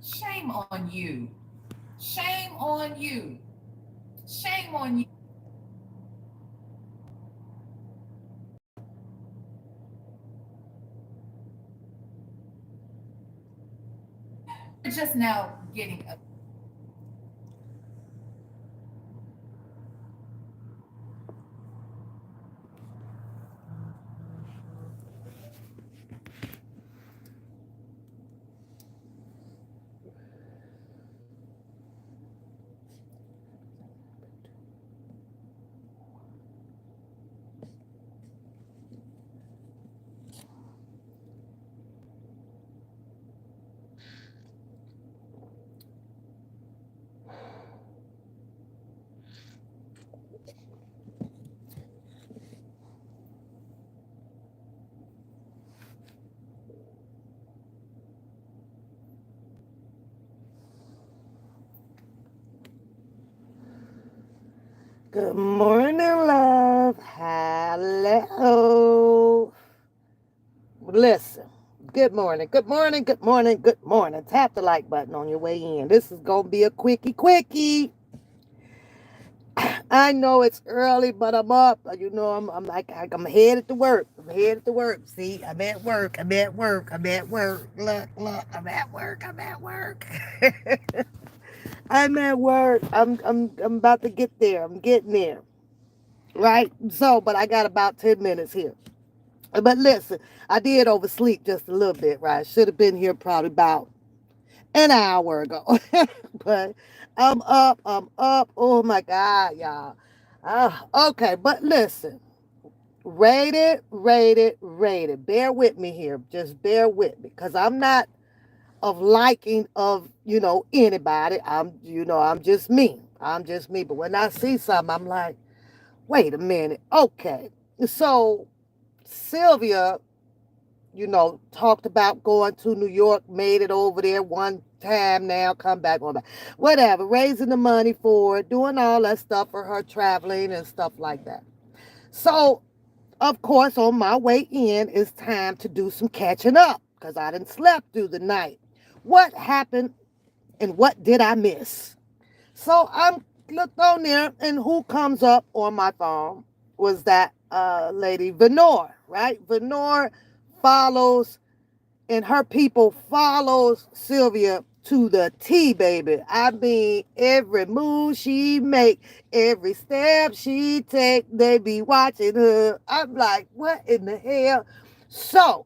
Shame on you. Shame on you. Shame on you. We're just now getting a Good morning, love. Hello. Listen. Good morning. Good morning. Good morning. Good morning. Tap the like button on your way in. This is gonna be a quickie. I know it's early, but I'm up. I'm like I'm headed to work. I'm headed to work. See, I'm at work. I'm at work. I'm at work. Look. I'm at work. I'm at work. I'm at work. I'm about to get there. I'm getting there. Right? So, but I got about 10 minutes here. But listen, I did oversleep just a little bit, right? Should have been here probably about an hour ago. But I'm up. I'm up. Oh my God, y'all. Okay, but listen. Rate it. Bear with me here. Just bear with me. Because I'm not of liking of, anybody. I'm just me. I'm just me. But when I see something, I'm like, wait a minute. Okay. So Sylvia, talked about going to New York, made it over there one time now, come back, going back. Whatever, raising the money for it, doing all that stuff for her traveling and stuff like that. So, of course, on my way in, it's time to do some catching up because I didn't slept through the night. What happened and what did I miss? So I'm looked on there, and who comes up on my phone was that lady Venor, right? Venor follows, and her people follows Sylvia to the T, baby. I mean, every move she make, every step she take, they be watching her. I'm like, what in the hell? So,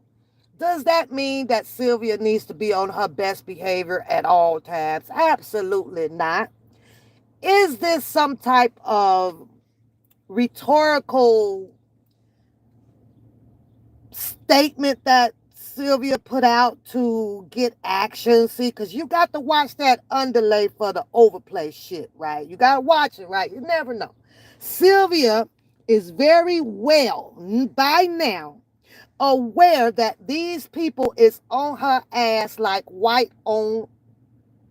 does that mean that Sylvia needs to be on her best behavior at all times? Absolutely not. Is this some type of rhetorical statement that Sylvia put out to get action? See, because you got to watch that underlay for the overplay shit, right? You got to watch it, right? You never know. Sylvia is very well by now aware that these people is on her ass like white on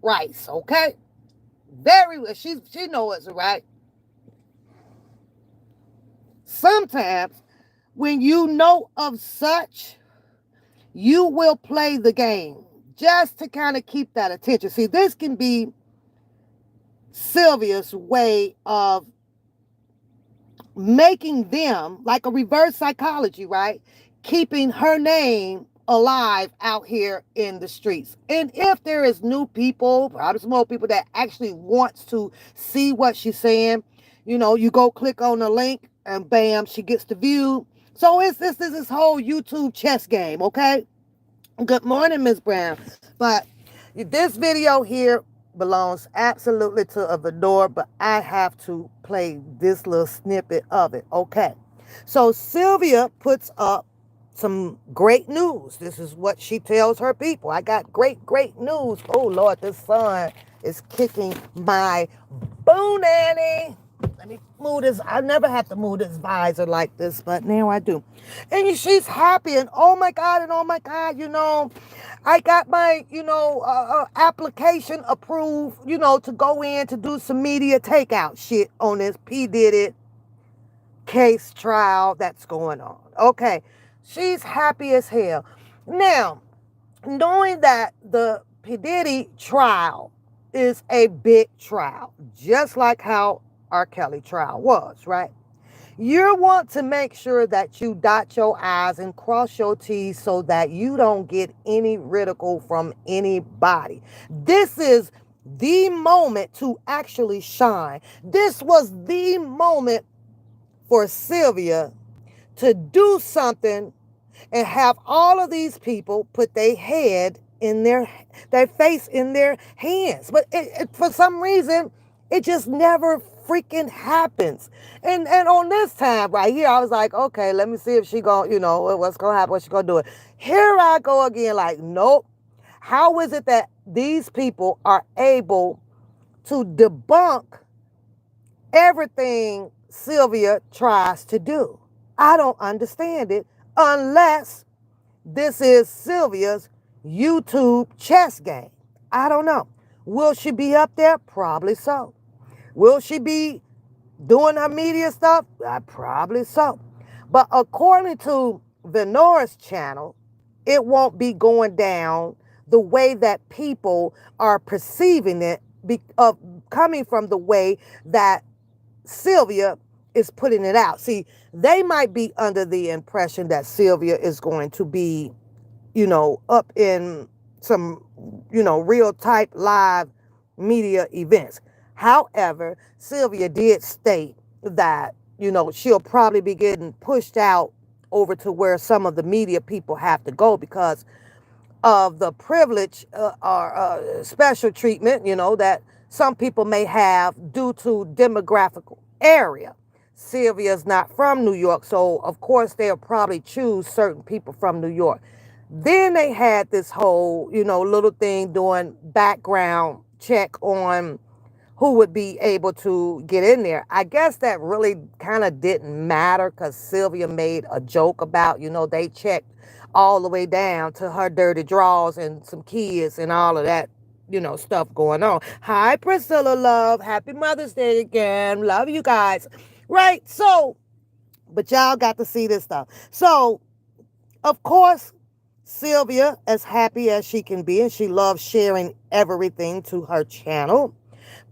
rice, okay? Very well. She knows it, right? Sometimes when you know of such, you will play the game just to kind of keep that attention. See, this can be Sylvia's way of making them like a reverse psychology, right? Keeping her name alive out here in the streets. And if there is new people, probably some more people that actually wants to see what she's saying, you go click on the link and bam, she gets the view. So it's this whole YouTube chess game, okay? Good morning, Miss Brown. But this video here belongs absolutely to a Venor, but I have to play this little snippet of it. Okay. So Sylvia puts up some great news. This is what she tells her people. I got great news. Oh Lord, this sun is kicking my boo nanny. Let me move this. I never have to move this visor like this, but now I do. And she's happy, and oh my God, I got my, application approved, to go in to do some media takeout shit on this P. Diddy case trial that's going on. Okay. She's happy as hell. Now, knowing that the P. Diddy trial is a big trial, just like how R. Kelly trial was, right? You want to make sure that you dot your I's and cross your T's so that you don't get any ridicule from anybody. This is the moment to actually shine. This was the moment for Sylvia to do something and have all of these people put their face in their hands. But for some reason, it just never freaking happens. And on this time right here, I was like, okay, let me see if she going, what's gonna happen, what's she gonna do it. Here I go again, like, nope. How is it that these people are able to debunk everything Sylvia tries to do? I don't understand it unless this is Sylvia's YouTube chess game. I don't know. Will she be up there? Probably so. Will she be doing her media stuff? Probably so. But according to Venora's channel, it won't be going down the way that people are perceiving it, coming from the way that Sylvia is putting it out. See, they might be under the impression that Sylvia is going to be, up in some, real type live media events. However, Sylvia did state that, she'll probably be getting pushed out over to where some of the media people have to go because of the privilege or special treatment, that some people may have due to demographic area. Sylvia's not from New York, so of course they'll probably choose certain people from New York. Then they had this whole, little thing doing background check on who would be able to get in there. I guess that really kind of didn't matter because Sylvia made a joke about, they checked all the way down to her dirty drawers and some kids and all of that, stuff going on. Hi, Priscilla, love. Happy Mother's Day again. Love you guys. Right? So, but y'all got to see this stuff. So, of course, Sylvia, as happy as she can be, and she loves sharing everything to her channel,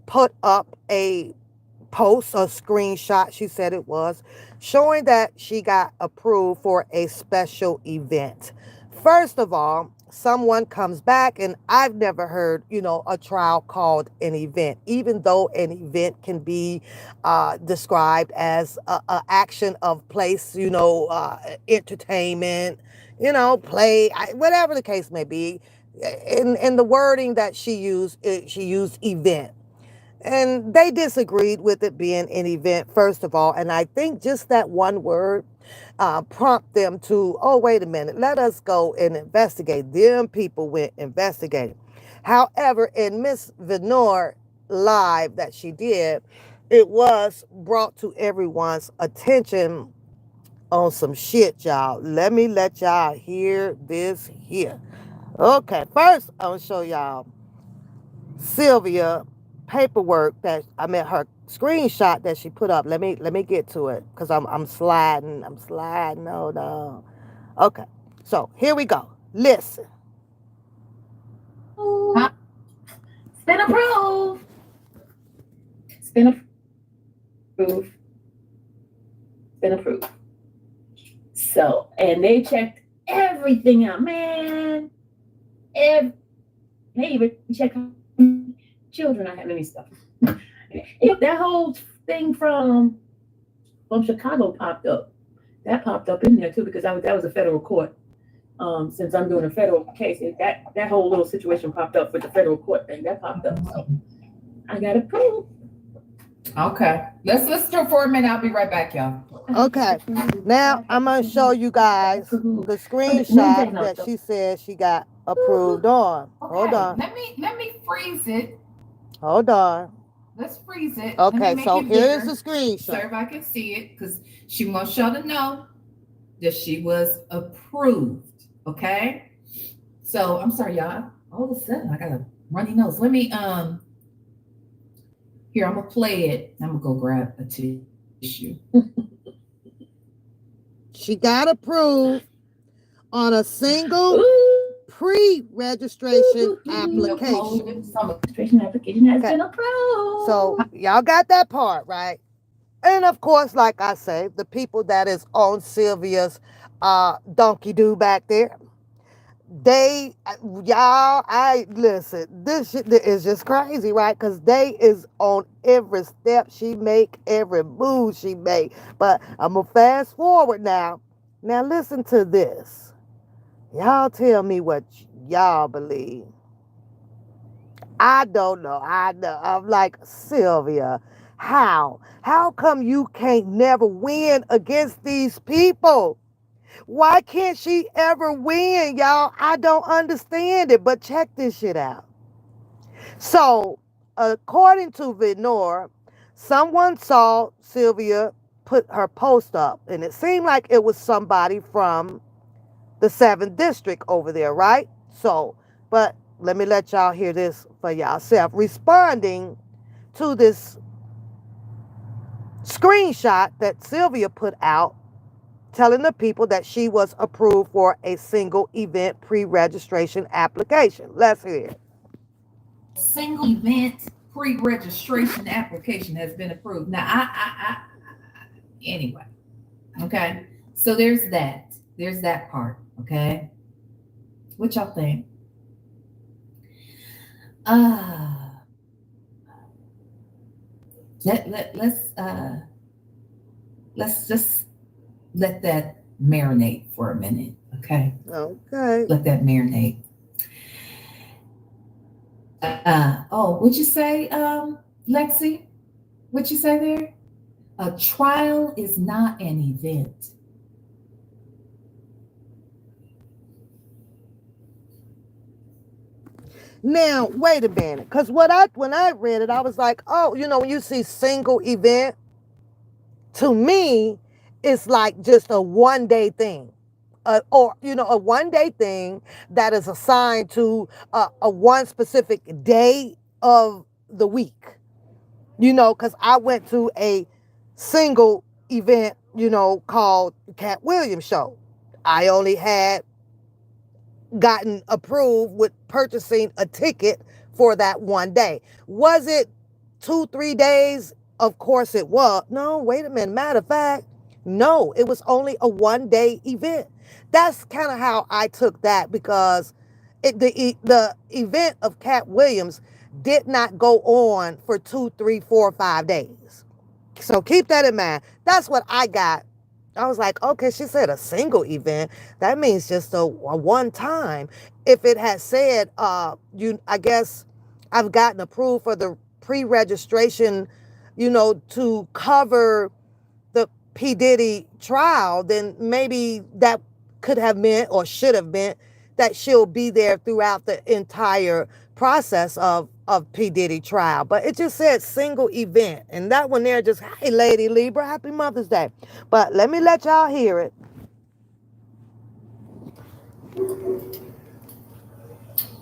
put up a post, a screenshot, she said it was, showing that she got approved for a special event. First of all, someone comes back, and I've never heard, a trial called an event, even though an event can be described as a action of place, entertainment, play, whatever the case may be. In the wording that she used event. And they disagreed with it being an event, first of all. And I think just that one word prompt them to, oh, wait a minute, let us go and investigate. Them people went investigating. However, in Miss Venor live that she did, it was brought to everyone's attention on some shit, y'all. Let me let y'all hear this here. Okay, first I'm going to show y'all Sylvia paperwork her screenshot that she put up. Let me get to it because I'm sliding. Hold on. Okay, so here we go. Listen. Huh? It's been approved. It's been approved. It's been approved. So, and they checked everything out, man. They even checked children not having any stuff. That whole thing from Chicago popped up. That popped up in there too because that was a federal court. Since I'm doing a federal case, that whole little situation popped up with the federal court thing. That popped up. So I got approved. Okay. Let's listen to it for a minute. I'll be right back, y'all. Okay. Now I'm gonna show you guys the screenshot that she said she got approved on. Okay. Hold on. Let me freeze it. Hold on. Let's freeze it. Okay, so here's the screenshot. So everybody can see it because she wants y'all to know that she was approved. Okay. So I'm sorry, y'all. All of a sudden I got a runny nose. Let me here, I'm gonna play it. I'm gonna go grab a tissue. She got approved on a single pre-registration The application. Registration application has Okay. been approved. So y'all got that part, right? And of course, like I say, the people that is on Sylvia's donkey do back there, they y'all, I listen, this shit is just crazy, right? Because they is on every step she make, every move she make. But I'm gonna fast forward now. Now listen to this. Y'all tell me what y'all believe. I don't know. I know. I'm like, Sylvia, how? How come you can't never win against these people? Why can't she ever win, y'all? I don't understand it. But check this shit out. So, according to Venor, someone saw Sylvia put her post up, and it seemed like it was somebody from the 7th district over there, right? So, but let me let y'all hear this for yourself. Responding to this screenshot that Sylvia put out, telling the people that she was approved for a single event pre-registration application. Let's hear it. Single event pre-registration application has been approved. Now, anyway, okay. So there's that. There's that part. Okay. What y'all think? Let's just let that marinate for a minute. Okay. Okay. Let that marinate. What'd you say, Lexi? What'd you say there? A trial is not an event. Now, wait a minute. Because when I read it, I was like, oh, when you see single event, to me, it's like just a one-day thing. Or a one-day thing that is assigned to a one specific day of the week. Because I went to a single event, called Cat Williams Show. I only had gotten approved with purchasing a ticket for that one day. Was it 2-3 days? Of course it was. No, wait a minute. Matter of fact, no, it was only a one-day event. That's kind of how I took that, because the event of Cat Williams did not go on for 2, 3, 4, 5 days. So keep that in mind. That's what I got. I was like, okay, she said a single event. That means just a one time. If it had said, I guess I've gotten approved for the pre-registration, to cover the P. Diddy trial, then maybe that could have meant, or should have meant, that she'll be there throughout the entire process of P. Diddy trial. But it just said single event. And that one there just, hey, Lady Libra, happy Mother's Day. But let me let y'all hear it.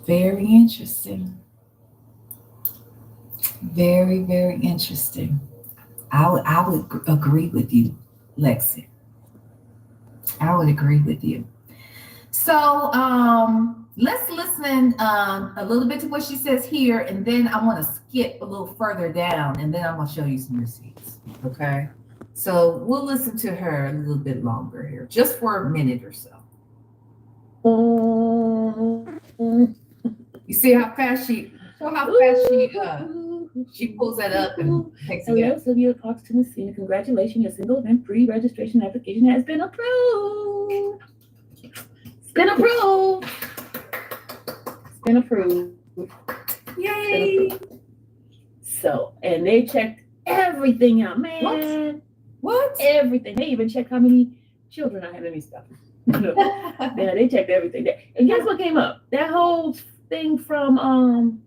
Very interesting. Very, very interesting. I would agree with you, Lexi. I would agree with you. So let's listen a little bit to what she says here, and then I want to skip a little further down, and then I'm going to show you some receipts. Okay. So we'll listen to her a little bit longer here, just for a minute or so. You see how fast she pulls that up and takes it Hello, out. Sylvia Parks to Messina. Congratulations, your single event pre-registration application has been approved. It's been approved. It's been approved. Yay! So, and they checked everything out, man. What? Everything. They even checked how many children I have in me stuff. Yeah, they checked everything. And guess what came up? That whole thing from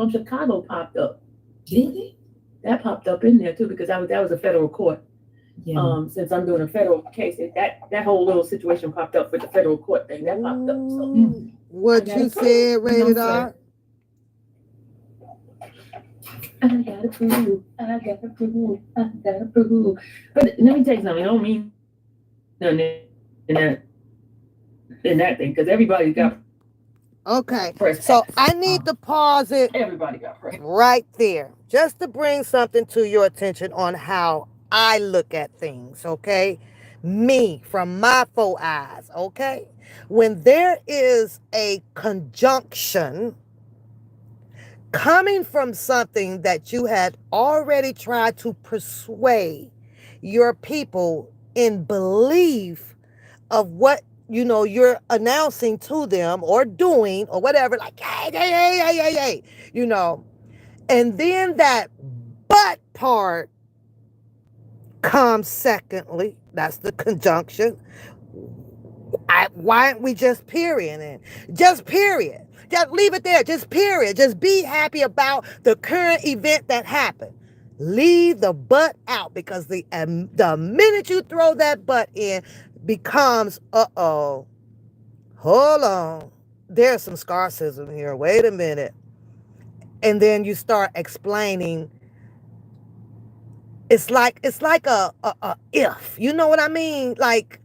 Chicago popped up. Did it? That popped up in there too, because that was a federal court. Yeah. Since I'm doing a federal case, that whole little situation popped up with the federal court thing. That popped up. So what you said, rated R? I gotta prove. But let me tell you something. I don't mean nothing in that thing, because everybody's got Okay. Press So pass. I need to pause it Everybody got press. right there just to bring something to your attention on how I look at things, okay? Me from my four eyes, okay? When there is a conjunction coming from something that you had already tried to persuade your people in belief of what you're announcing to them or doing or whatever, like hey hey hey hey hey hey, and then that but part comes secondly. That's the conjunction. Why aren't we just period? Just period. Just leave it there. Just period. Just be happy about the current event that happened. Leave the but out, because the minute you throw that but in becomes hold on. There's some scarcism here. Wait a minute. And then you start explaining. It's like a if, you know what I mean? Like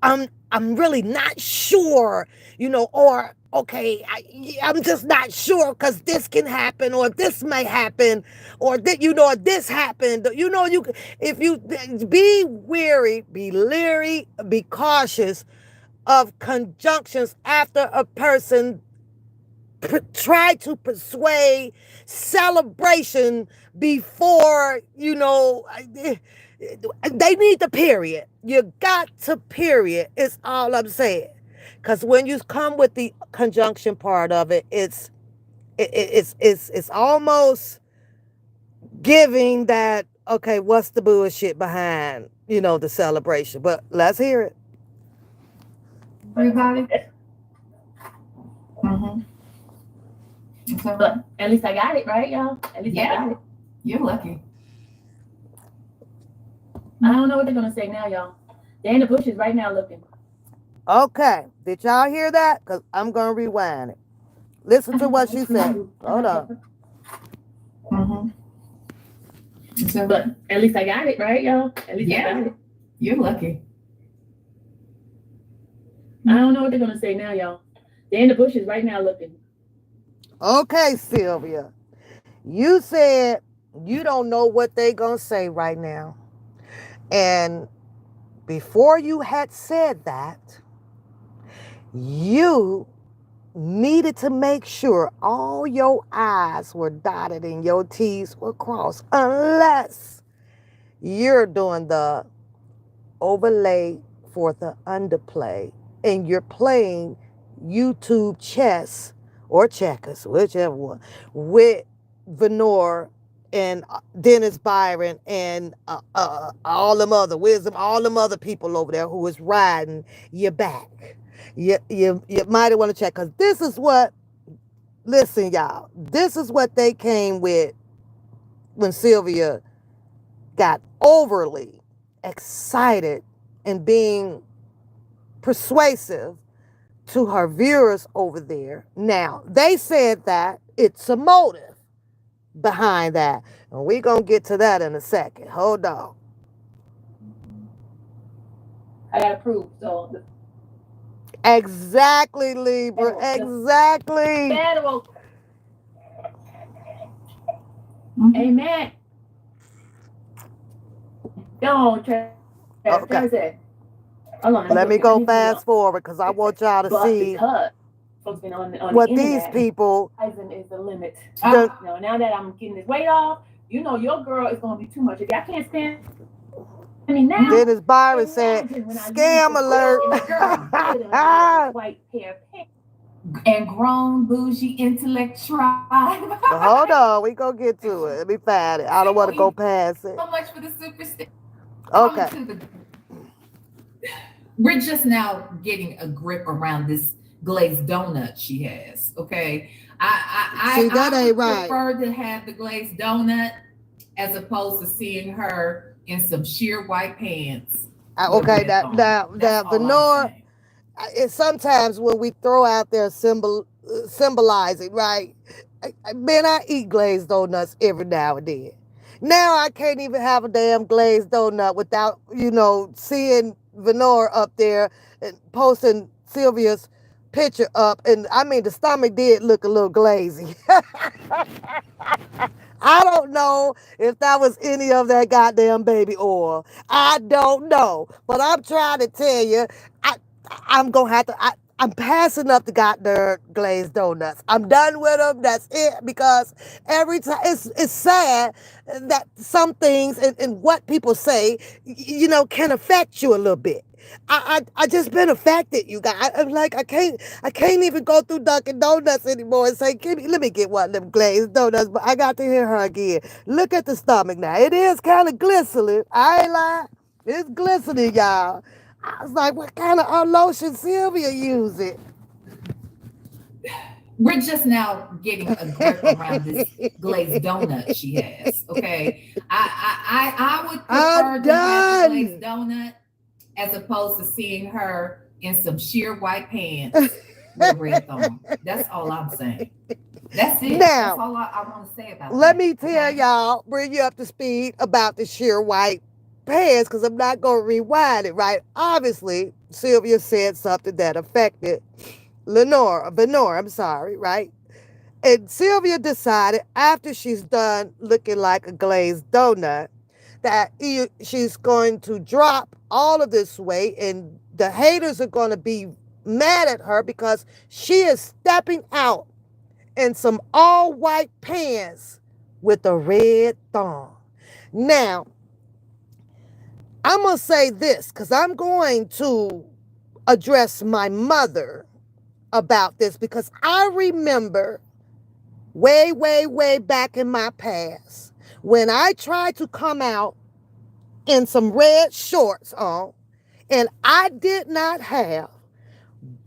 I'm really not sure, or okay, I'm just not sure because this can happen, or this may happen, or that this happened. If you be wary, be leery, be cautious of conjunctions after a person try to persuade celebration before, they need the period. You got to period. It's all I'm saying. Because when you come with the conjunction part of it, it's almost giving that, okay, what's the bullshit behind, the celebration? But let's hear it. Everybody? Mm-hmm. But at least I got it right, y'all. At least I got it. You're lucky. I don't know what they're gonna say now, y'all. They're in the bushes right now looking. Okay, did y'all hear that? Because I'm gonna rewind it. Listen to what she said. Hold on. Mm-hmm. But at least I got it right, y'all. At least I got it. You're lucky. I don't know what they're gonna say now, y'all. They're in the bushes right now looking. Okay, Sylvia. You said you don't know what they gonna say right now. And before you had said that, you needed to make sure all your I's were dotted and your T's were crossed, unless you're doing the overlay for the underplay and you're playing YouTube chess or checkers, whichever one, with Venor and Dennis Byron and all them other wisdom, all them other people over there who is riding your back. You might want to check, because this is what, listen, y'all, this is what they came with when Sylvia got overly excited and being persuasive to her viewers over there. Now, they said that it's a motive behind that. And we're going to get to that in a second. Hold on. I gotta prove. So Exactly, Libra. Exactly. federal. Amen. Don't try. Okay. Hold on. Let me go fast forward, because I want y'all to see because folks been on what the these people. Is the limit. Now that I'm getting this weight off, your girl is gonna be too much. If y'all can't stand me now. Dennis Byron said, "Scam alert." White pair of pants. And grown bougie intellect tribe. Hold on, we gonna get to it. Let me find it. I don't want to go past it. So much for the superstition. Okay. We're just now getting a grip around this glazed donut she has. Okay, See, that I ain't would right. prefer to have the glazed donut as opposed to seeing her in some sheer white pants. Okay, now Venor. It's sometimes when we throw out there symbolizing, right? Man, I eat glazed donuts every now and then. Now I can't even have a damn glazed donut without, seeing Venor up there and posting Sylvia's picture up, and I mean the stomach did look a little glazy. I don't know if that was any of that goddamn baby oil. I don't know. But I'm trying to tell you, I, I'm going to have to, I'm passing up the goddamn glazed donuts. I'm done with them. That's it. Because every time, it's sad that some things and what people say, can affect you a little bit. I just been affected, you guys. I'm like, I can't even go through Dunkin' Donuts anymore and say, let me get one of them glazed donuts. But I got to hear her again. Look at the stomach now. It is kind of glistening. I ain't lying. It's glistening, y'all. I was like, what kind of lotion Sylvia using? We're just now getting a grip around this glazed donut she has. Okay, I would prefer to have the glazed donut as opposed to seeing her in some sheer white pants with red thong. That's all I'm saying. That's it. Now, that's all I want to say about let that. me tell y'all, bring you up to speed about the sheer white pants, because I'm not going to rewind it, right? Obviously, Sylvia said something that affected Benora, I'm sorry, right? And Sylvia decided after she's done looking like a glazed donut that she's going to drop all of this weight, and the haters are going to be mad at her because she is stepping out in some all white pants with a red thong. Now, I'm going to say this because I'm going to address my mother about this, because I remember way, way, way back in my past when I tried to come out in some red shorts on, and I did not have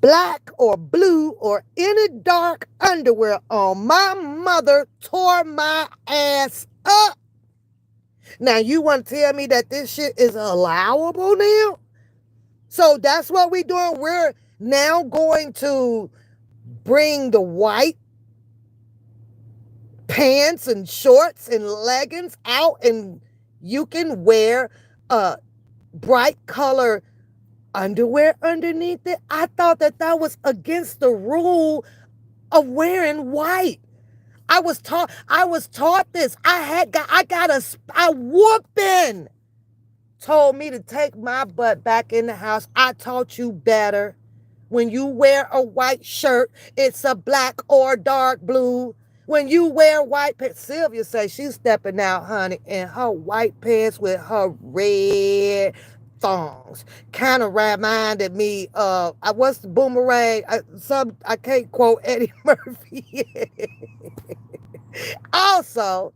black or blue or any dark underwear on. My mother tore my ass up. Now, you want to tell me that this shit is allowable now? So that's what we're doing. We're now going to bring the white pants and shorts and leggings out, and you can wear bright color underwear underneath it. I thought that was against the rule of wearing white. I was taught this. I got a whooping. Told me to take my butt back in the house. I taught you better. When you wear a white shirt, it's a black or dark blue. When you wear white pants, Sylvia says she's stepping out, honey, in her white pants with her red thongs. Kind of reminded me of, what's the Boomerang? I can't quote Eddie Murphy. Also,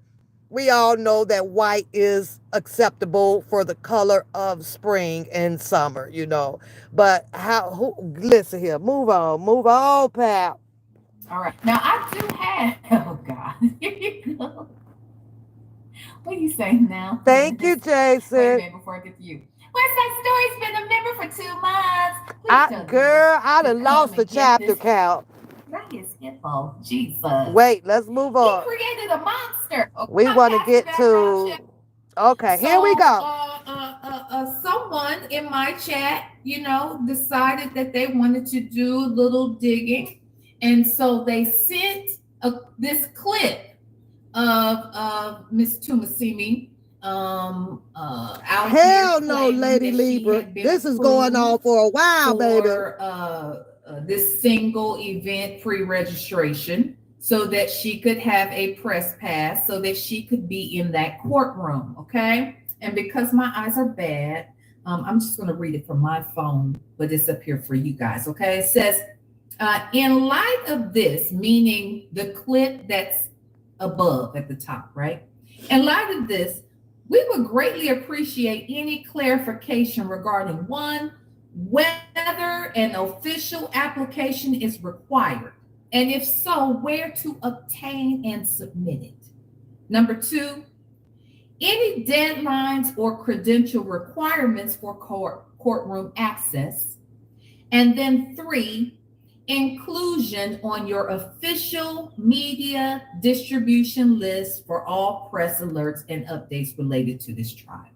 we all know that white is acceptable for the color of spring and summer, But listen here, move on, pal. All right. Now I do have. Oh God. Here you go. What are you saying now? Thank you, Jason. Wait a minute before I get to you. West Side Story's been a member for 2 months. I done lost the chapter count. Not his info. Jesus. Wait, let's move on. He created a monster. We want to get to. Okay, so, here we go. Someone in my chat, decided that they wanted to do a little digging, and so they sent this clip of Miss Tumasimi out. Hell no, Lady Libra. This is going on for a while, baby. This single event pre-registration, so that she could have a press pass, so that she could be in that courtroom. Okay. And because my eyes are bad, I'm just going to read it from my phone, but it's up here for you guys. Okay. It says, in light of this, meaning the clip that's above at the top, right? In light of this, we would greatly appreciate any clarification regarding, one, whether an official application is required, and if so, where to obtain and submit it. Number two, any deadlines or credential requirements for courtroom access. And then three, inclusion on your official media distribution list for all press alerts and updates related to this trial.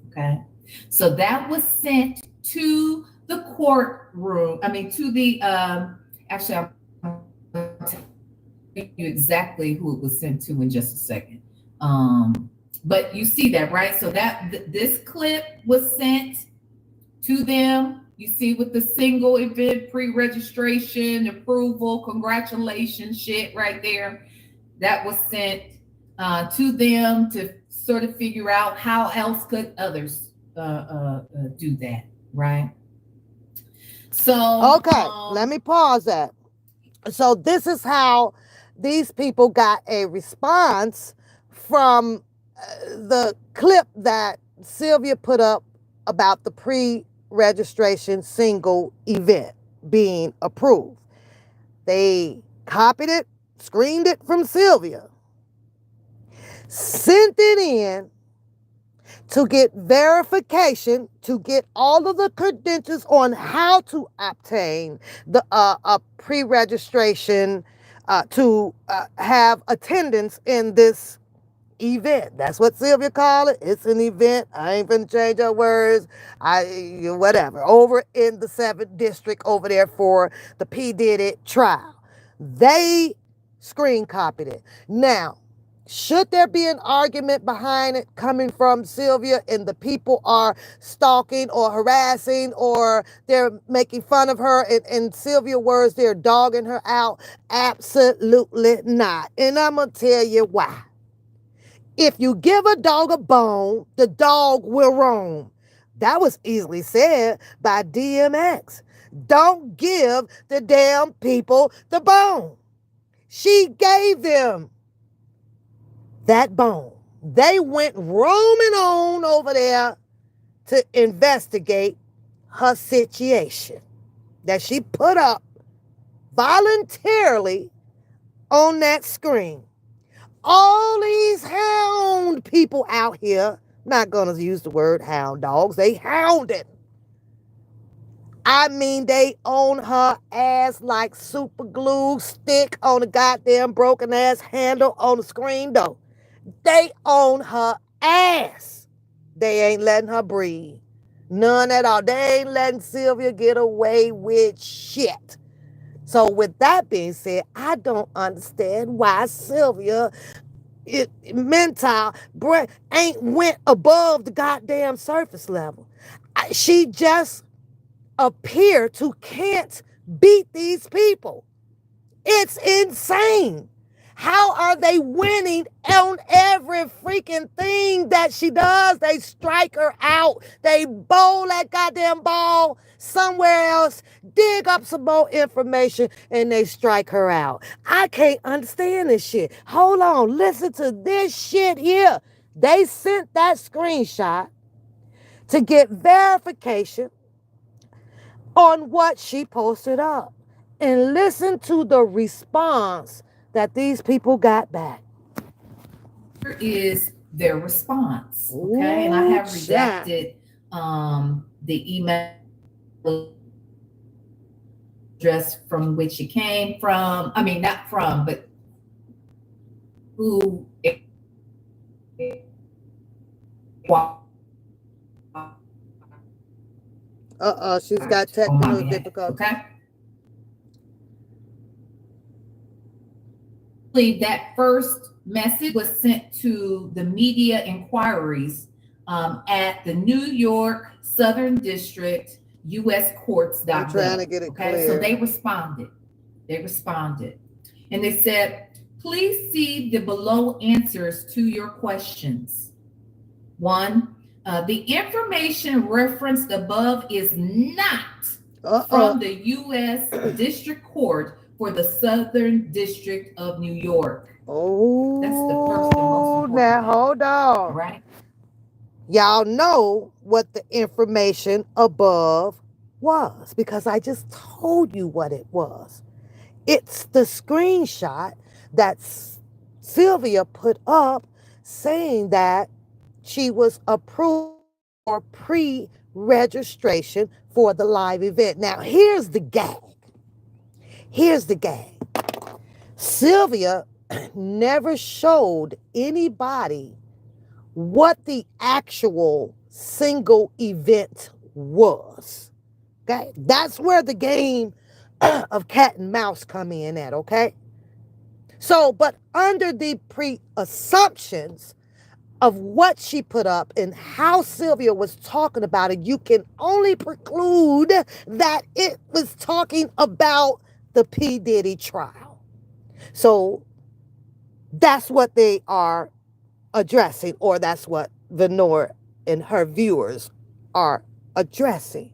Okay. So that was sent to the courtroom, to the actually, I'm going to tell you exactly who it was sent to in just a second. But you see that, right? So this clip was sent to them. You see with the single event pre-registration approval, congratulations shit right there. That was sent to them to sort of figure out how else could others do that, right? So, Okay, let me pause that. So this is how these people got a response from the clip that Sylvia put up about the pre-registration single event being approved. They copied it, screened it from Sylvia, sent it in to get verification, to get all of the credentials on how to obtain the pre-registration to have attendance in this event. That's what Sylvia called it. It's an event. I ain't finna change her words. Whatever. Over in the 7th district over there for the P. Diddy trial. They screen copied it. Now, should there be an argument behind it coming from Sylvia and the people are stalking or harassing or they're making fun of her and in Sylvia words, they're dogging her out? Absolutely not. And I'm going to tell you why. If you give a dog a bone, the dog will roam. That was easily said by DMX. Don't give the damn people the bone. She gave them that bone. They went roaming on over there to investigate her situation that she put up voluntarily on that screen. All these hound people out here, not gonna use the word hound dogs, they hounded. I mean, they own her ass like super glue stick on a goddamn broken ass handle on the screen door. They own her ass. They ain't letting her breathe. None at all. They ain't letting Sylvia get away with shit. So with that being said, I don't understand why Sylvia mental brain ain't went above the goddamn surface level. She just appear to can't beat these people. It's insane. How are they winning on every freaking thing that she does? They strike her out. They bowl that goddamn ball somewhere else, dig up some more information, and they strike her out. I can't understand this shit. Hold on. Listen to this shit here. They sent that screenshot to get verification on what she posted up. And listen to the response that these people got back. Here is their response. Okay. And I have redacted the email address from which it came from. I mean, not from, but who She's got technical difficulties. Okay. That first message was sent to the media inquiries at the New York Southern District UScourts.gov. I'm trying to get it clear. So they responded. And they said, please see the below answers to your questions. 1, the information referenced above is not from the U.S. District Court for the Southern District of New York. Oh, that's the first and most important. Now hold on. Right? Y'all know what the information above was because I just told you what it was. It's the screenshot that Sylvia put up saying that she was approved for pre-registration for the live event. Now, here's the gag. Sylvia never showed anybody what the actual single event was. Okay? That's where the game of cat and mouse come in at, okay? So, but under the pre-assumptions of what she put up and how Sylvia was talking about it, you can only preclude that it was talking about the P. Diddy trial. So that's what they are addressing, or that's what Venor and her viewers are addressing.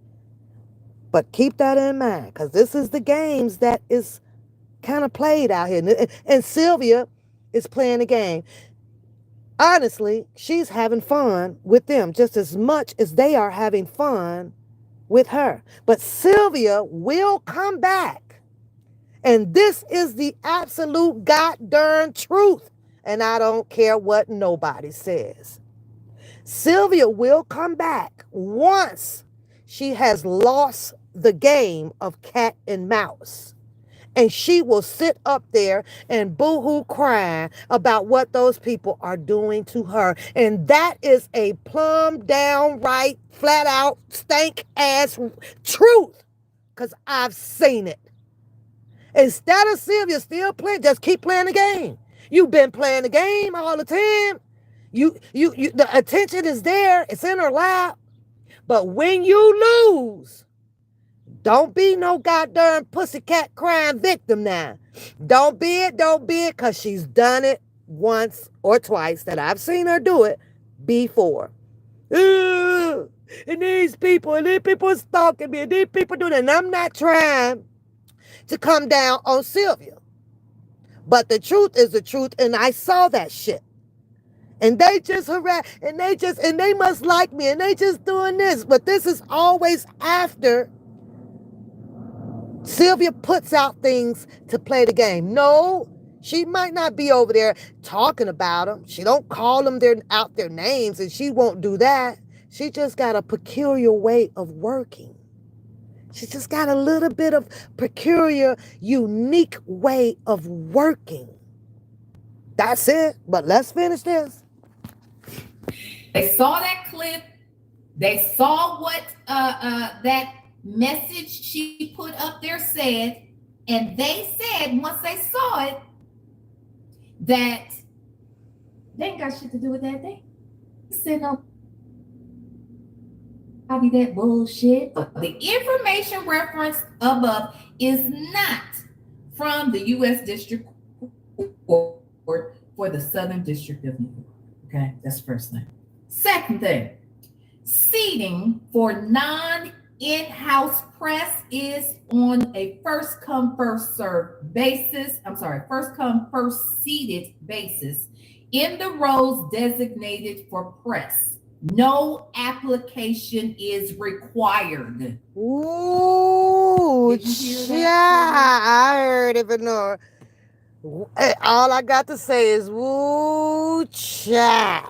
But keep that in mind, because this is the games that is kind of played out here. And Sylvia is playing the game. Honestly, she's having fun with them just as much as they are having fun with her. But Sylvia will come back. And this is the absolute goddamn truth. And I don't care what nobody says. Sylvia will come back once she has lost the game of cat and mouse. And she will sit up there and boo-hoo crying about what those people are doing to her. And that is a plumb downright, flat out, stank ass truth. Because I've seen it. Instead of Sylvia still playing, just keep playing the game. You've been playing the game all the time. The attention is there. It's in her lap. But when you lose, don't be no goddamn pussycat crying victim now. Don't be it, because she's done it once or twice that I've seen her do it before. And these people are stalking me, and these people do that. And I'm not trying to come down on Sylvia. But the truth is the truth, and I saw that shit. And they just harass, and they must like me, and they just doing this. But this is always after Sylvia puts out things to play the game. No, she might not be over there talking about them. She don't call them out their names, and she won't do that. She just got a peculiar way of working. She just got a little bit of peculiar, unique way of working. That's it. But let's finish this. They saw that clip. They saw what that message she put up there said, and they said once they saw it that they ain't got shit to do with that thing. Send no copy that bullshit. But the information referenced above is not from the U.S. District Court for the Southern District of New York. Okay, that's the first thing. Second thing, seating for in-house press is on a first come, first served basis. First come, first seated basis in the rows designated for press. No application is required. Ooh, yeah, I heard it, but no. All I got to say is, woo, child.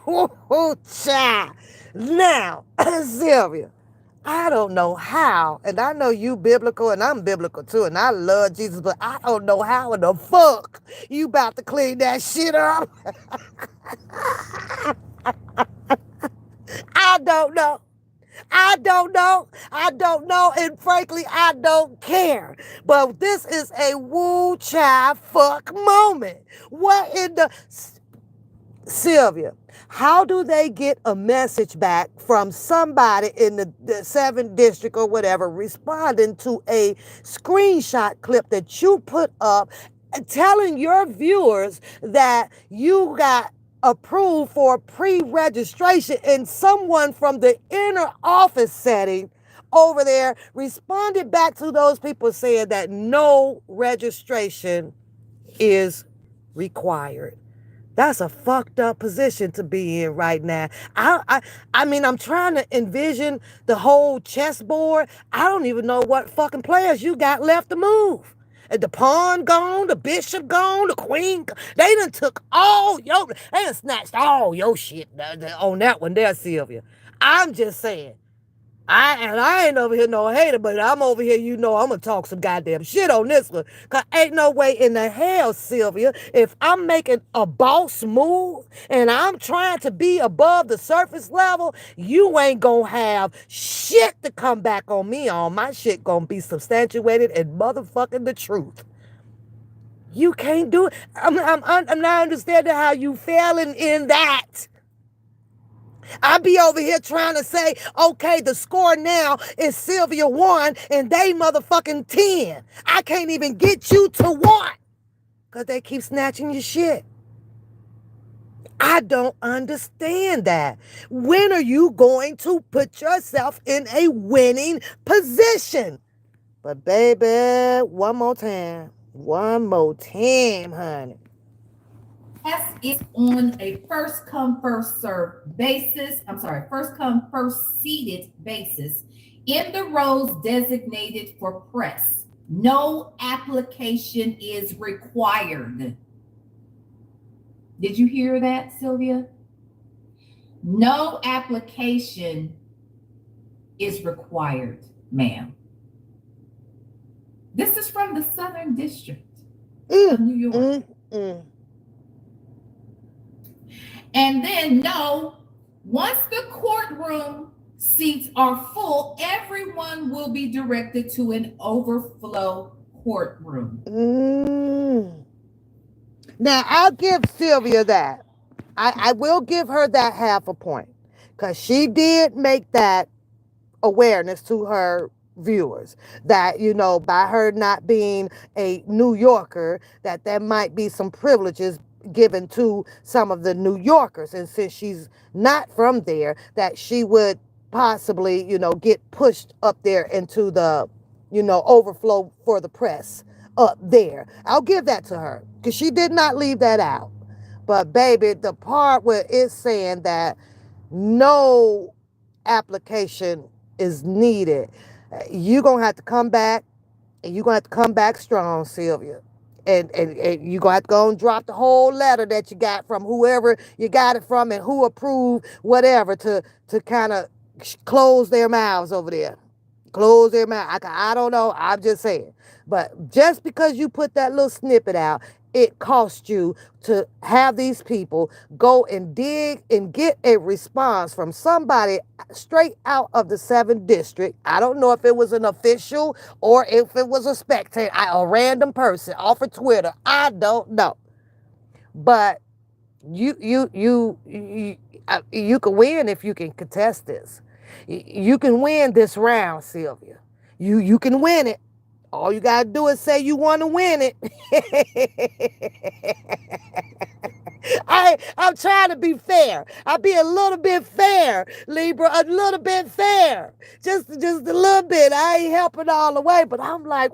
Woo, child. Now, Sylvia, I don't know how, and I know you biblical, and I'm biblical too, and I love Jesus, but I don't know how in the fuck you about to clean that shit up. I don't know. And frankly, I don't care. But this is a woo child fuck moment. What in the... Sylvia, how do they get a message back from somebody in the 7th district or whatever responding to a screenshot clip that you put up telling your viewers that you got approved for pre-registration, and someone from the inner office setting over there responded back to those people saying that no registration is required? That's a fucked up position to be in right now. I mean, I'm trying to envision the whole chessboard. I don't even know what fucking players you got left to move. The pawn gone, the bishop gone, the queen. They done took they done snatched all your shit on that one there, Sylvia. I'm just saying, I ain't over here no hater, but I'm over here, I'm gonna talk some goddamn shit on this one. Cause ain't no way in the hell, Sylvia, if I'm making a boss move and I'm trying to be above the surface level, you ain't gonna have shit to come back on me on. My shit gonna be substantiated and motherfucking the truth. You can't do it. I'm not understanding how you failing in that. I be over here trying to say, okay, the score now is Sylvia 1 and they motherfucking 10. I can't even get you to 1 because they keep snatching your shit. I don't understand that. When are you going to put yourself in a winning position? But baby, one more time, honey. Yes, it's on a first come, first served basis. I'm sorry, first come, first seated basis in the rows designated for press. No application is required. Did you hear that, Sylvia? No application is required, ma'am. This is from the Southern District of New York. And then, no, once the courtroom seats are full, everyone will be directed to an overflow courtroom. Now, I'll give Sylvia that. I will give her that half a point because she did make that awareness to her viewers that, by her not being a New Yorker, that there might be some privileges given to some of the New Yorkers. And since she's not from there, that she would possibly, get pushed up there into the, overflow for the press up there. I'll give that to her because she did not leave that out. But baby, the part where it's saying that no application is needed, you're going to have to come back, and you're going to have to come back strong, Sylvia. And you're going to have to go and drop the whole letter that you got from whoever you got it from and who approved whatever to kind of close their mouths over there. Close their mouth. I don't know. I'm just saying. But just because you put that little snippet out, it cost you to have these people go and dig and get a response from somebody straight out of the 7th district. I don't know if it was an official or if it was a spectator, a random person off of Twitter. I don't know. But you can win if you can contest this. You can win this round, Sylvia. You can win it. All you got to do is say you want to win it. I'm trying to be fair. I'll be a little bit fair, Libra, a little bit fair. Just a little bit. I ain't helping all the way, but I'm like,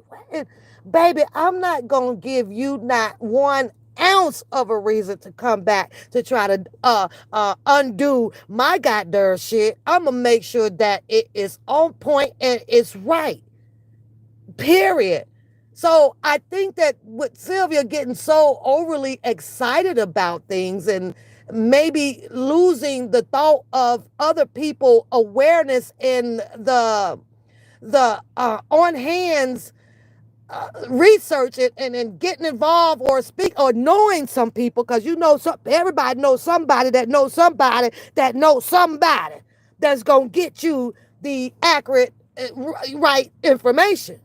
baby, I'm not going to give you not 1 ounce of a reason to come back to try to undo my goddamn shit. I'm going to make sure that it is on point and it's right. Period. So I think that with Sylvia getting so overly excited about things and maybe losing the thought of other people awareness in the on hands research and getting involved or speak or knowing some people, because everybody knows somebody that knows somebody that knows somebody that's gonna get you the accurate right information.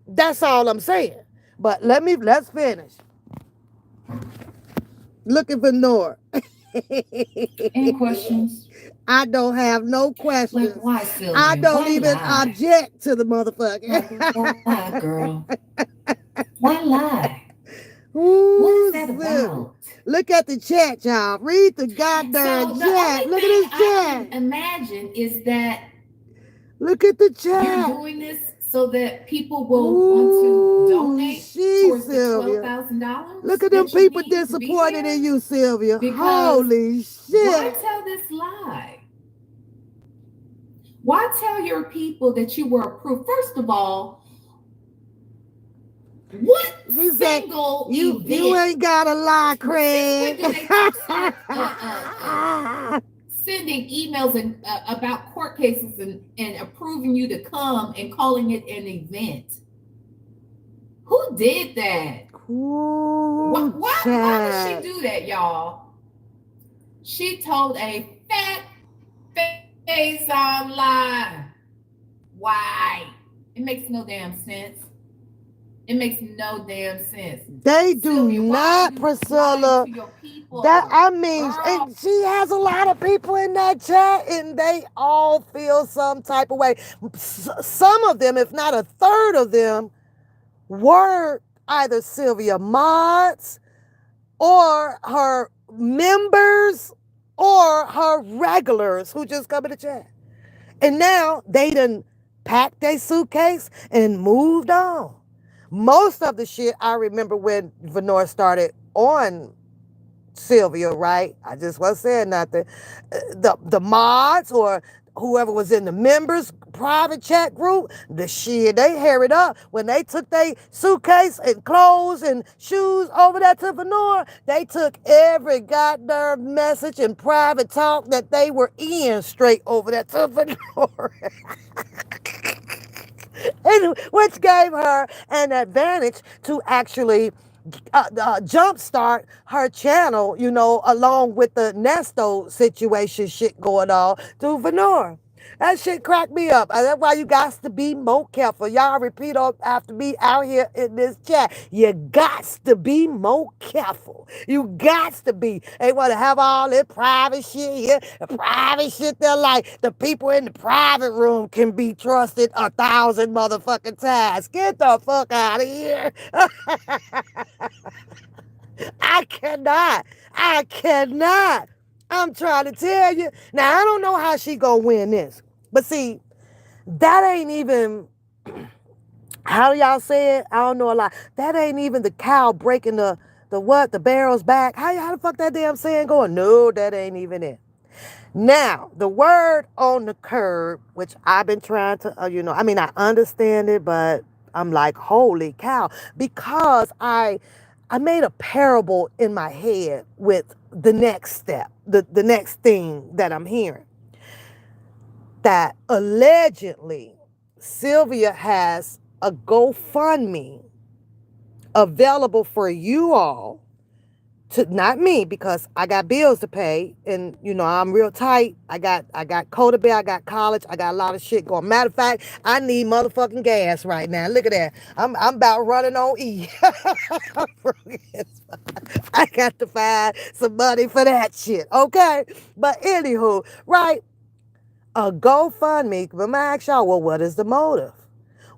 That's all I'm saying. But let's finish. Looking for Nora. Any questions? I don't have no questions. Like, why, Sylvia? I don't why even lie? object to the motherfucker. Why, girl? Why lie? Ooh, What is that about? Look at the chat, y'all. Read the goddamn chat. Look at this chat. I can imagine is that look at the chat. You're doing this so that people will want to donate towards the $12,000. Look at them people disappointed in you, Sylvia. Holy shit. Why tell this lie? Why tell your people that you were approved? First of all, what single you ain't got a lie, Craig. sending emails and about court cases and approving you to come and calling it an event. Who did that? Ooh, Why did she child. do that, y'all? She told a fat face online. Why? It makes no damn sense. It makes no damn sense. They do Sylvia, why are not, you lying Priscilla. to your That people? I mean, Girl, and she has a lot of people in that chat, and they all feel some type of way. Some of them, if not a third of them, were either Sylvia mods or her members or her regulars who just come in the chat. And now they done packed their suitcase and moved on. Most of the shit I remember when Venor started on Sylvia, right? I just wasn't saying nothing. The mods or whoever was in the members private chat group, the shit, they hair it up. When they took their suitcase and clothes and shoes over there to Venor, they took every goddamn message and private talk that they were in straight over there to Venor. And which gave her an advantage to actually jumpstart her channel, you know, along with the Nesto situation shit going on through Venor. That shit cracked me up. That's why you got to be more careful. Y'all repeat after me out here in this chat. You got to be more careful. You got to be. They want to have all this private shit here. The private shit they're like. The people in the private room can be trusted 1,000 motherfucking times. Get the fuck out of here. I cannot. I cannot. I'm trying to tell you. Now, I don't know how she gonna win this. But see, that ain't even, how y'all say it? I don't know a lot. That ain't even the cow breaking the what? The barrel's back. How the fuck that damn saying going? No, that ain't even it. Now, the word on the curb, which I've been trying to, I mean, I understand it, but I'm like, holy cow. Because I made a parable in my head with the next step, the next thing that I'm hearing. That allegedly Sylvia has a GoFundMe available for you all to, not me, because I got bills to pay and I'm real tight. I got Codabell, I got college, I got a lot of shit going. Matter of fact, I need motherfucking gas right now. Look at that. I'm about running on E. I got to find some money for that shit. Okay. But anywho, right? A GoFundMe, but I ask y'all, well, what is the motive?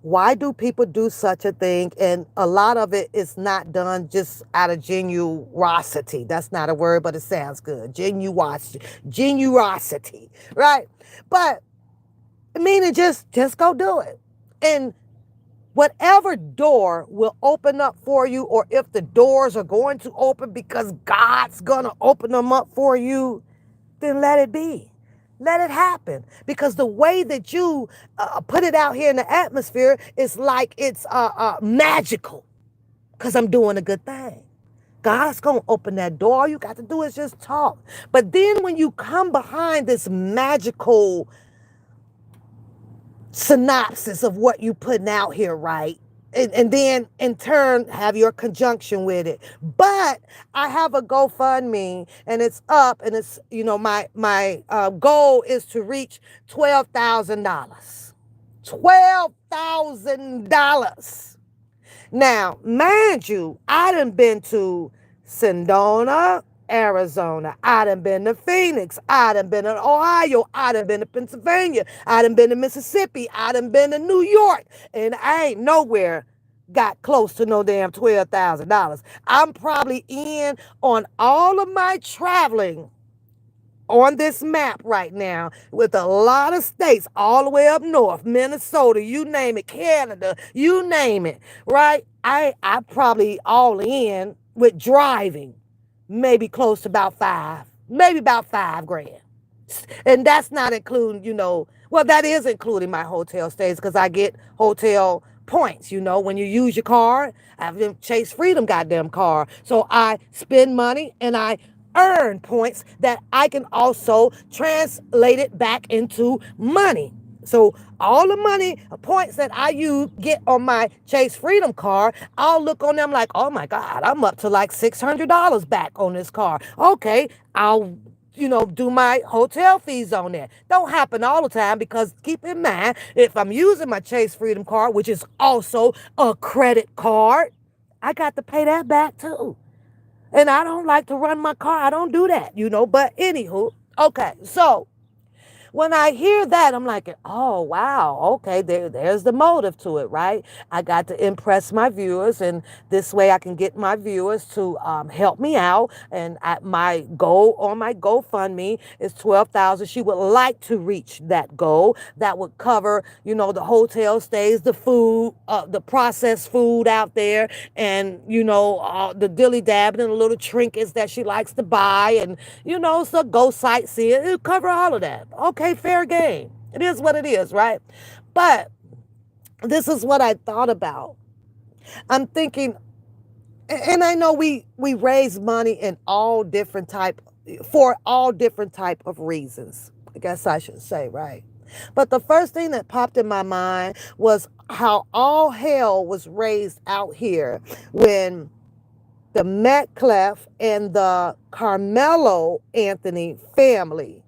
Why do people do such a thing? And a lot of it is not done just out of generosity. That's not a word, but it sounds good. Generosity, right? But meaning just go do it. And whatever door will open up for you, or if the doors are going to open because God's going to open them up for you, then let it be. Let it happen. Because the way that you put it out here in the atmosphere is like it's magical. Because I'm doing a good thing. God's going to open that door. All you got to do is just talk. But then when you come behind this magical synopsis of what you putting out here, right? And then in turn have your conjunction with it. But I have a GoFundMe and it's up, and it's my goal is to reach $12,000. $12,000. Now, mind you, I done been to Sedona, Arizona. I done been to Phoenix. I done been to Ohio. I done been to Pennsylvania. I done been to Mississippi. I done been to New York. And I ain't nowhere got close to no damn $12,000. I'm probably in on all of my traveling on this map right now with a lot of states all the way up north, Minnesota, you name it, Canada, you name it, right? I probably all in with driving, maybe close to maybe about 5 grand. And that's not including, well, that is including my hotel stays because I get hotel points, when you use your card. I've been Chase Freedom goddamn car. So I spend money and I earn points that I can also translate it back into money. So all the money points that I use get on my Chase Freedom card, I'll look on them like, oh my God, I'm up to like $600 back on this card. Okay, I'll do my hotel fees on there. Don't happen all the time because keep in mind, if I'm using my Chase Freedom card, which is also a credit card, I got to pay that back too. And I don't like to run my car. I don't do that. But anywho, okay, so when I hear that, I'm like, oh, wow, okay, there's the motive to it, right? I got to impress my viewers, and this way I can get my viewers to help me out. And my goal on my GoFundMe is 12,000. She would like to reach that goal. That would cover, the hotel stays, the food, the processed food out there, and, the dilly dabbing and the little trinkets that she likes to buy, and, so go sightseeing. It'll cover all of that. Okay, fair game. It is what it is, right? But this is what I thought about. I'm thinking, and I know we raise money in for all different type of reasons. I guess I should say, right? But the first thing that popped in my mind was how all hell was raised out here when the Metcalf and the Carmelo Anthony family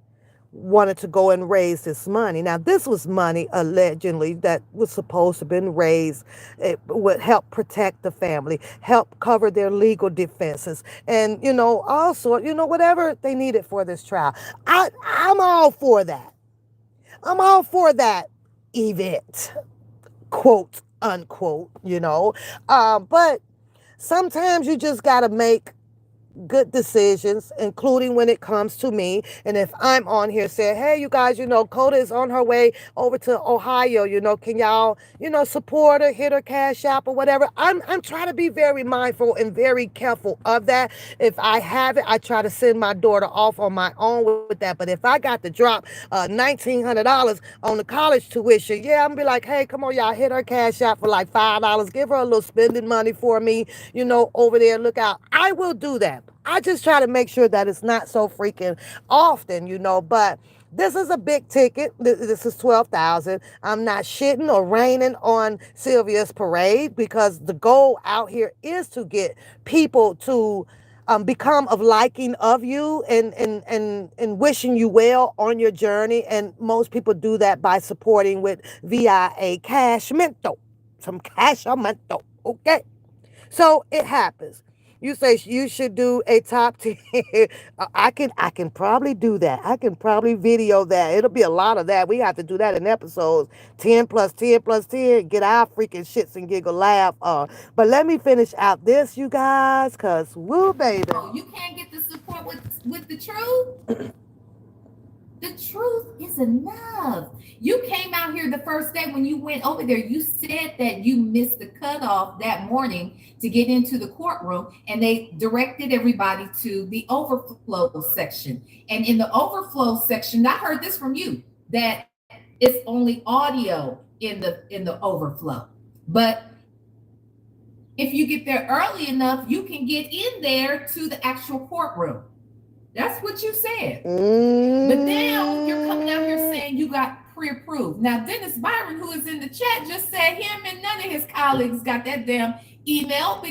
wanted to go and raise this money. Now, this was money allegedly that was supposed to have been raised. It would help protect the family, help cover their legal defenses, and, also, whatever they needed for this trial. I'm all for that. I'm all for that event, quote unquote, but sometimes you just got to make good decisions, including when it comes to me. And if I'm on here saying, hey, you guys, Coda is on her way over to Ohio, can y'all, support her, hit her cash app or whatever. I'm trying to be very mindful and very careful of that. If I have it, I try to send my daughter off on my own with that. But if I got to drop $1,900 on the college tuition, yeah, I'm gonna be like, hey, come on, y'all, hit her cash app for like $5. Give her a little spending money for me, over there. Look out. I will do that. I just try to make sure that it's not so freaking often, but this is a big ticket. This is 12,000. I'm not shitting or raining on Sylvia's parade because the goal out here is to get people to become of liking of you and wishing you well on your journey. And most people do that by supporting with via a cashmento, some cashmento. Okay. So it happens. You say you should do a top 10. I can probably do that. I can probably video that. It'll be a lot of that. We have to do that in episodes. 10 plus 10 plus 10. Get our freaking shits and giggle laugh on. But let me finish out this, you guys, because woo, baby. Oh, you can't get the support with the truth? The truth is enough. You came out here the first day when you went over there. You said that you missed the cutoff that morning to get into the courtroom, and they directed everybody to the overflow section. And in the overflow section, I heard this from you that it's only audio in the overflow. But if you get there early enough, you can get in there to the actual courtroom. That's what you said. But now you're coming out here saying you got pre-approved. Now, Dennis Byron, who is in the chat, just said him and none of his colleagues got that damn email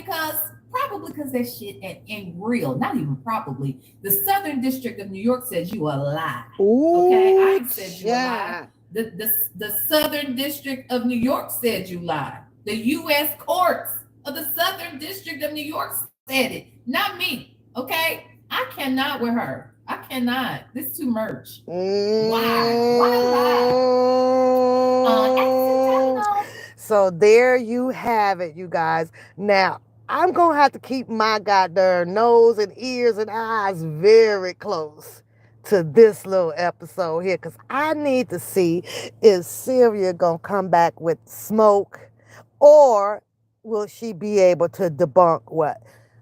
probably because that shit ain't real. Not even probably. The Southern District of New York says you a lie. Okay, I ain't said you a lie. The Southern District of New York said you lie. The U.S. courts of the Southern District of New York said it, not me. Okay. I cannot with her. I cannot. This is too much. Why lie? So there you have it, you guys. Now, I'm going to have to keep my goddamn nose and ears and eyes very close to this little episode here because I need to see is Sylvia going to come back with smoke or will she be able to debunk what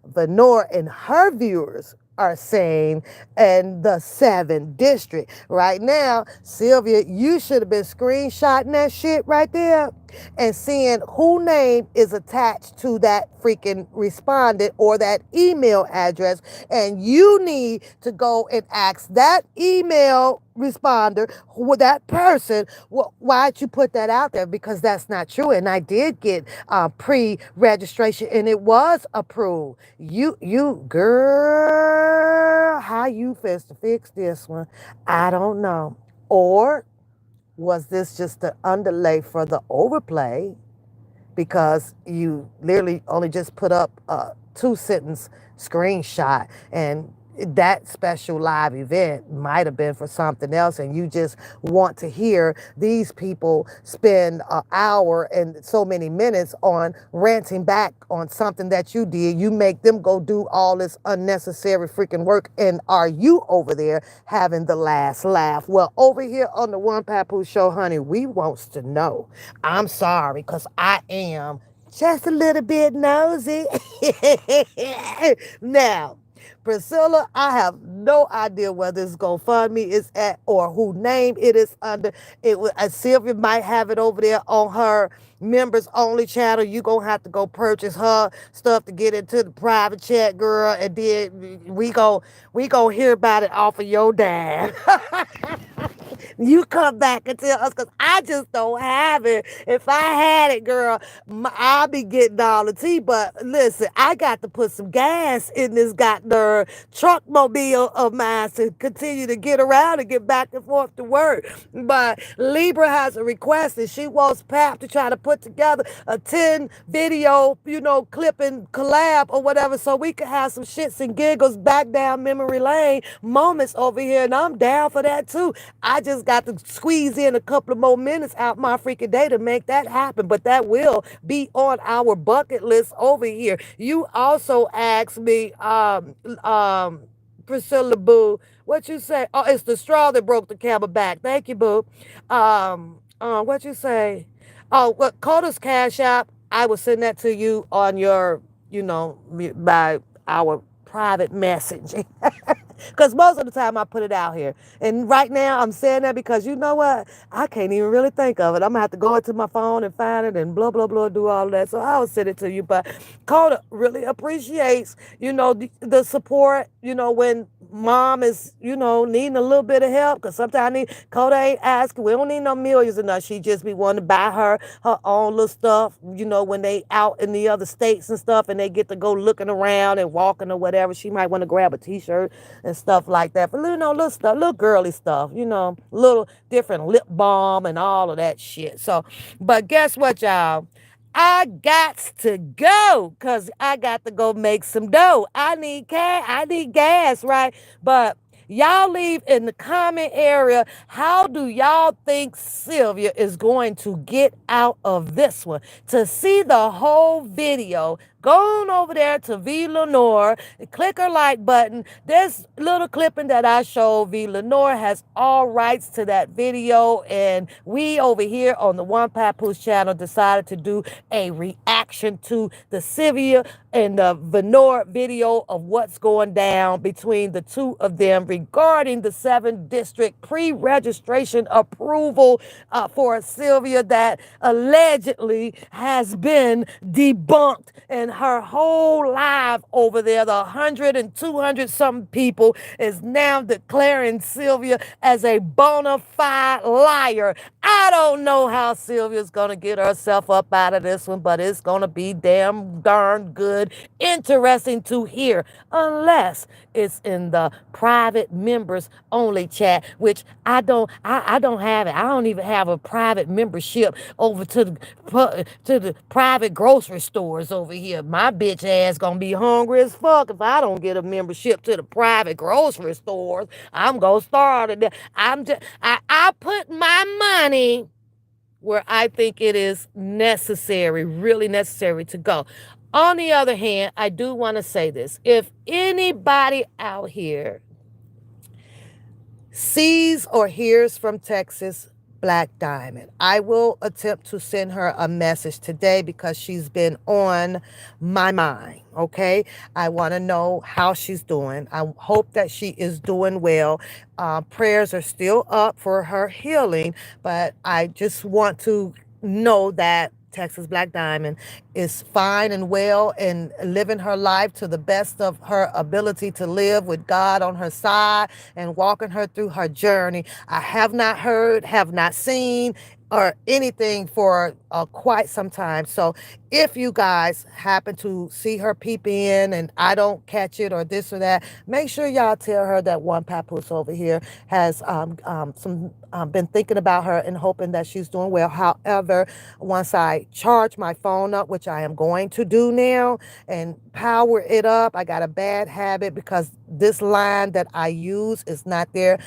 Venora and her viewers are saying in the 7th district. Right now, Sylvia, you should have been screenshotting that shit right there and seeing who name is attached to that freaking respondent or that email address. And you need to go and ask that email responder, who that person, why'd you put that out there? Because that's not true. And I did get pre-registration and it was approved. You girl, how you fist to fix this one? I don't know. Or was this just the underlay for the overplay? Because you literally only just put up a 2 sentence screenshot, and that special live event might have been for something else, and you just want to hear these people spend an hour and so many minutes on ranting back on something that you did. You make them go do all this unnecessary freaking work, and are you over there having the last laugh? Well, over here on the One Papoose Show, honey, we wants to know. I'm sorry, because I am just a little bit nosy. Now, Priscilla, I have no idea where this GoFundMe is at or who name it is under. Sylvia might have it over there on her members only channel. You gonna have to go purchase her stuff to get into the private chat, girl, and then we go hear about it off of your dad. You come back and tell us, because I just don't have it. If I had it, girl, I'll be getting all the tea. But listen, I got to put some gas in this goddamn truck mobile of mine to continue to get around and get back and forth to work. But Libra has a request, and she wants Pap to try to put together a 10 video, clipping collab or whatever, so we can have some shits and giggles back down memory lane moments over here. And I'm down for that too. I just got to squeeze in a couple of more minutes out my freaking day to make that happen. But that will be on our bucket list over here. You also asked me, Priscilla Boo, what you say? Oh, it's the straw that broke the camel back. Thank you, Boo. What you say? Oh, what Coda's Cash App? I will send that to you on your, by our private messaging. Because most of the time I put it out here. And right now I'm saying that because you know what? I can't even really think of it. I'm going to have to go into my phone and find it and blah, blah, blah, do all that. So I'll send it to you. But Coda really appreciates, the support, when mom is, needing a little bit of help. Because sometimes Coda ain't asking. We don't need no millions enough. She just be wanting to buy her own little stuff, when they out in the other states and stuff and they get to go looking around and walking or whatever. She might want to grab a t-shirt and stuff like that. But little stuff, little girly stuff, little different lip balm and all of that shit. So, but guess what, y'all? I got to go because I got to go make some dough. I need cash. I need gas, right? But y'all leave in the comment area, how do y'all think Sylvia is going to get out of this one? To see the whole video, go on over there to V. Lenore, click her like button. This little clipping that I showed, V. Lenore has all rights to that video, and we over here on the One Papoose channel decided to do a reaction to the Sylvia and the Lenore video of what's going down between the two of them regarding the 7th district pre-registration approval for Sylvia that allegedly has been debunked, and her whole live over there, the 100 and 200 something people is now declaring Sylvia as a bona fide liar. I don't know how Sylvia's gonna get herself up out of this one, but it's gonna be damn darn good, interesting to hear, unless it's in the private members only chat, which I don't have it. I don't even have a private membership over to the private grocery stores over here. My bitch ass gonna be hungry as fuck if I don't get a membership to the private grocery stores. I'm gonna start it. I put my money where I think it is necessary, really necessary to go. On the other hand, I do want to say this. If anybody out here sees or hears from Texas Black Diamond, I will attempt to send her a message today because she's been on my mind, okay? I want to know how she's doing. I hope that she is doing well. Prayers are still up for her healing, but I just want to know that Texas Black Diamond is fine and well and living her life to the best of her ability to live with God on her side and walking her through her journey. I have not heard, have not seen, or anything for quite some time. So if you guys happen to see her peep in and I don't catch it or this or that, make sure y'all tell her that one papoose over here has been thinking about her and hoping that she's doing well. However, once I charge my phone up, which I am going to do now, and power it up, I got a bad habit because this line that I use is not there.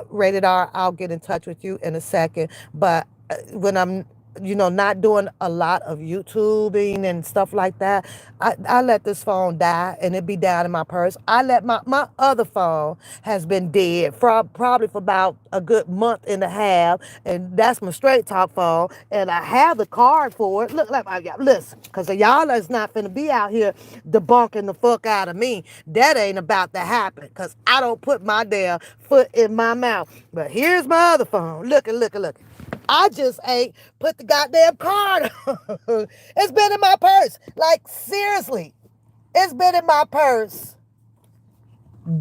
Rated R, I'll get in touch with you in a second. But when I'm not doing a lot of YouTubing and stuff like that, I let this phone die and it be down in my purse. I let my other phone has been dead for probably for about a good month and a half, and that's my straight talk phone, and I have the card for it. Look, like listen, because y'all is not finna be out here debunking the fuck out of me. That ain't about to happen, because I don't put my damn foot in my mouth. But here's my other phone. Look. I just ain't put the goddamn card on. It's been in my purse. Like, seriously. It's been in my purse.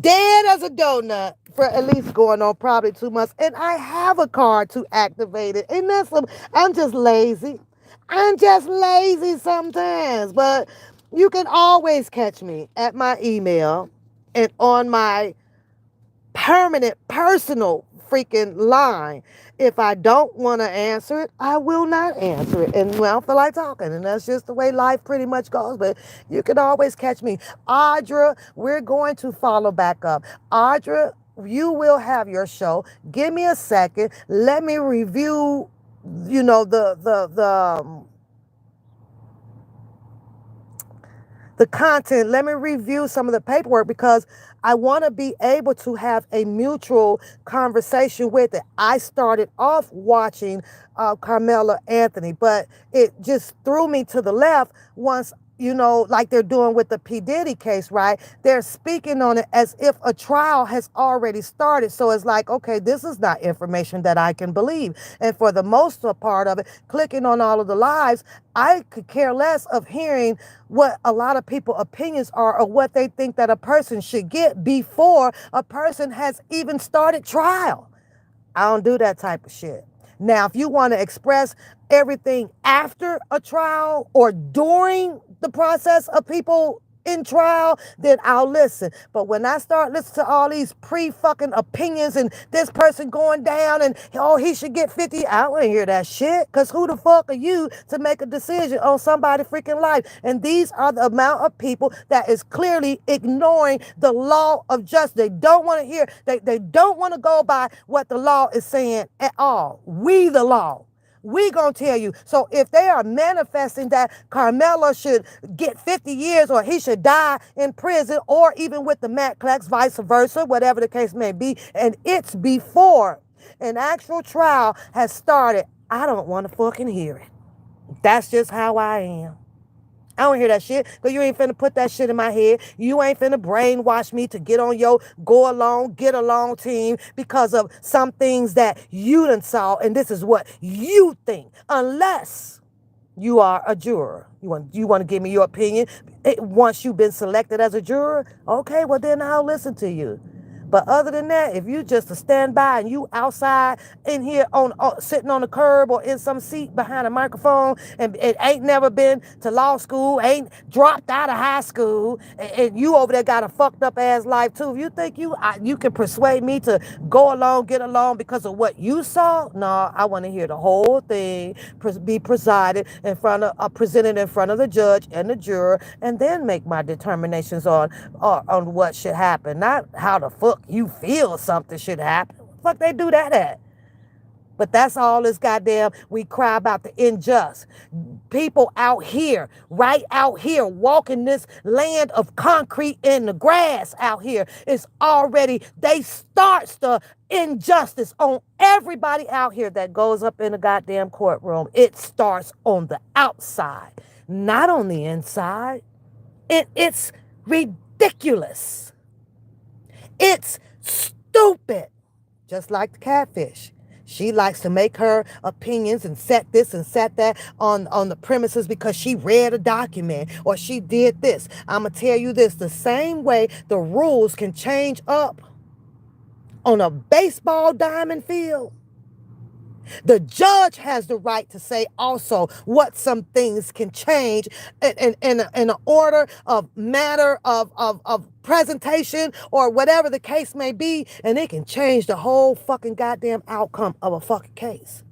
Dead as a donut for at least going on probably 2 months. And I have a card to activate it. And I'm just lazy. I'm just lazy sometimes. But you can always catch me at my email and on my permanent personal freaking line. If I don't want to answer it, I will not answer it. And well, I don't feel like talking. And that's just the way life pretty much goes. But you can always catch me. Audra, we're going to follow back up. Audra, you will have your show. Give me a second. Let me review, the content. Let me review some of the paperwork because I want to be able to have a mutual conversation with it. I started off watching Carmela Anthony, but it just threw me to the left once, like they're doing with the P. Diddy case, right? They're speaking on it as if a trial has already started. So it's like, okay, this is not information that I can believe. And for the most part of it, clicking on all of the lives, I could care less of hearing what a lot of people's opinions are or what they think that a person should get before a person has even started trial. I don't do that type of shit. Now, if you want to express everything after a trial or during the process of people in trial, then I'll listen. But when I start listening to all these pre-fucking opinions and this person going down and, oh, he should get 50, I don't want to hear that shit. Because who the fuck are you to make a decision on somebody's freaking life? And these are the amount of people that is clearly ignoring the law of justice. They don't want to hear, they don't want to go by what the law is saying at all. We the law. We gonna tell you. So if they are manifesting that Carmela should get 50 years or he should die in prison or even with the Matt Clacks, vice versa, whatever the case may be, and it's before an actual trial has started, I don't want to fucking hear it. That's just how I am. I don't hear that shit because you ain't finna put that shit in my head. You ain't finna brainwash me to get on your get along team because of some things that you done saw and this is what you think. Unless you are a juror. You want to give me your opinion once you've been selected as a juror? Okay, well then I'll listen to you. But other than that, if you just a standby and you outside in here sitting on the curb or in some seat behind a microphone and it ain't never been to law school, ain't dropped out of high school, and you over there got a fucked up ass life too. If you think you can persuade me to go along, get along because of what you saw, no, I want to hear the whole thing be presented in front of the judge and the juror, and then make my determinations on what should happen, not how the fuck you feel something should happen. Fuck they do that at? But that's all this goddamn, we cry about the unjust. People out here, right out here, walking this land of concrete in the grass out here is already, they starts the injustice on everybody out here that goes up in the goddamn courtroom. It starts on the outside, not on the inside. It's ridiculous. It's stupid. Just like the catfish. She likes to make her opinions and set this and set that on the premises because she read a document or she did this. I'm going to tell you this, the same way the rules can change up on a baseball diamond field, the judge has the right to say also what some things can change in an order of matter of presentation or whatever the case may be. And it can change the whole fucking goddamn outcome of a fucking case.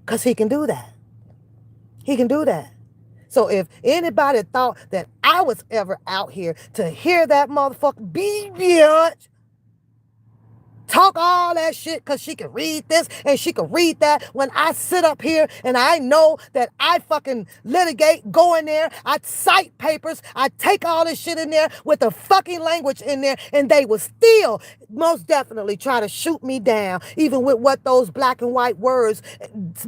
Because he can do that. He can do that. So if anybody thought that I was ever out here to hear that motherfucker be bitch talk all that shit because she can read this and she can read that, when I sit up here and I know that I fucking litigate, go in there, I cite papers, I take all this shit in there with the fucking language in there, and they will still most definitely try to shoot me down, even with what those black and white words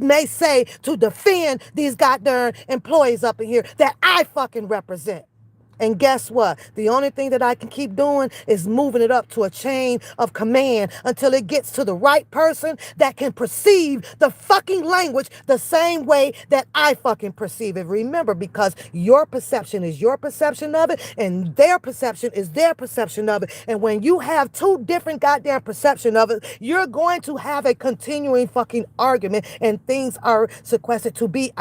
may say to defend these goddamn employees up in here that I fucking represent. And guess what? The only thing that I can keep doing is moving it up to a chain of command until it gets to the right person that can perceive the fucking language the same way that I fucking perceive it. Remember, because your perception is your perception of it and their perception is their perception of it. And when you have two different goddamn perception of it, you're going to have a continuing fucking argument, and things are requested to be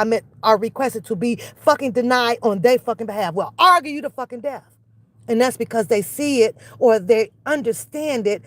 fucking denied on their fucking behalf. Well, argue you to fucking death. And that's because they see it or they understand it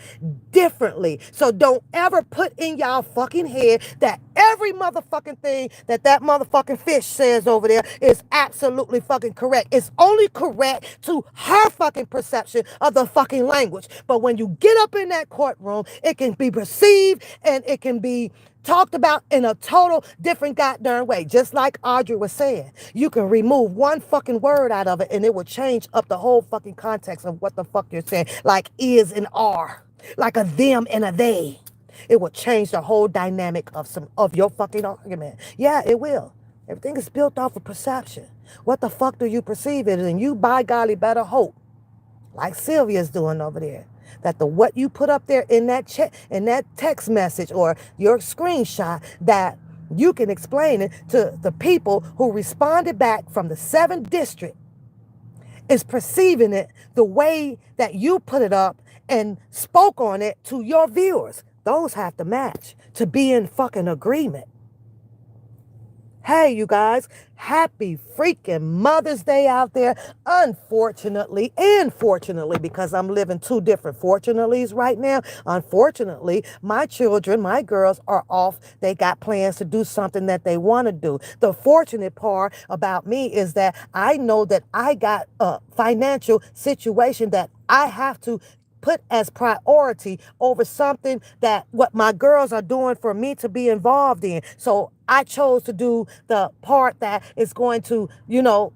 differently. So don't ever put in y'all fucking head that every motherfucking thing that motherfucking fish says over there is absolutely fucking correct. It's only correct to her fucking perception of the fucking language. But when you get up in that courtroom, it can be perceived and it can be talked about in a total different goddamn way. Just like Audrey was saying, you can remove one fucking word out of it and it will change up the whole fucking context of what the fuck you're saying. Like is and are, like a them and a they. It will change the whole dynamic of your fucking argument. Yeah, it will. Everything is built off of perception. What the fuck do you perceive it? And you, by golly, better hope, like Sylvia's doing over there, that what you put up there in that chat, in that text message or your screenshot, that you can explain it to the people who responded back from the 7th district is perceiving it the way that you put it up and spoke on it to your viewers. Those have to match to be in fucking agreement. Hey, you guys, happy freaking Mother's Day out there. Unfortunately, and fortunately, because I'm living two different fortunatelys right now. Unfortunately, my children, my girls are off. They got plans to do something that they want to do. The fortunate part about me is that I know that I got a financial situation that I have to put as priority over something that what my girls are doing for me to be involved in. So I chose to do the part that is going to,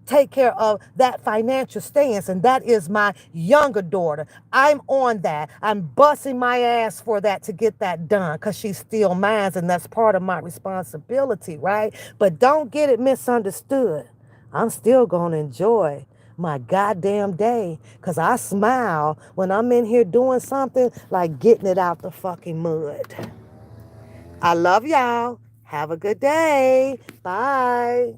take care of that financial stance. And that is my younger daughter. I'm on that. I'm busting my ass for that to get that done because she's still mine. And that's part of my responsibility, right? But don't get it misunderstood. I'm still going to enjoy my goddamn day, because I smile when I'm in here doing something like getting it out the fucking mud. I love y'all. Have a good day. Bye.